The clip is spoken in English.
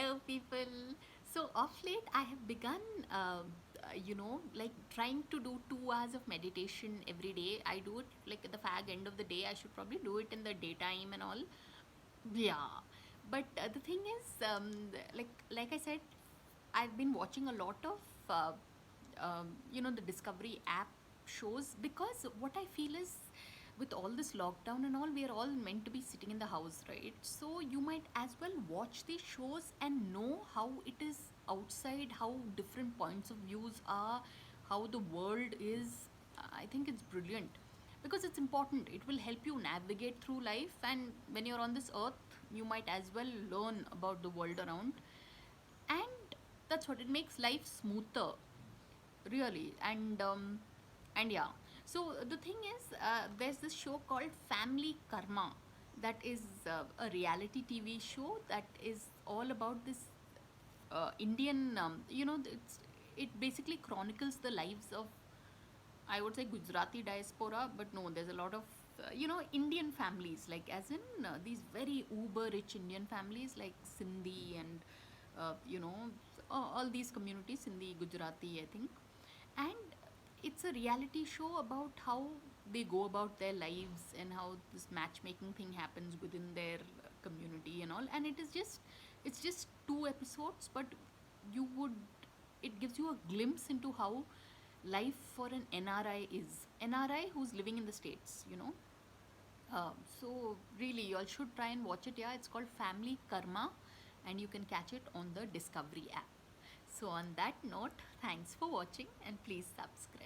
Hello, people. So, of late, I have begun, like trying to do 2 hours of meditation every day. I do it like at the fag end of the day. I should probably do it in the daytime and all. Yeah, but the thing is, like I said, I've been watching a lot of, the Discovery app shows because what I feel is with all this lockdown and all, we are all meant to be sitting in the house, right? So you might as well watch these shows and know how it is outside, how different points of views are, how the world is. I think it's brilliant because it's important. It will help you navigate through life, and when you're on this earth, you might as well learn about the world around, and that's what it makes life smoother, really. And yeah, so the thing is, there's this show called Family Karma that is a reality TV show that is all about this Indian, it basically chronicles the lives of, I would say, Gujarati diaspora, but no, there's a lot of Indian families, like as in these very uber rich Indian families like Sindhi and all these communities, Sindhi, Gujarati, I think, and it's a reality show about how they go about their lives and how this matchmaking thing happens within their community and all. And it's just 2 episodes, but you would it gives you a glimpse into how life for an NRI is. NRI who's living in the States, so really, you all should try and watch it. Yeah, it's called Family Karma, and you can catch it on the Discovery app. So on that note, thanks for watching and please subscribe.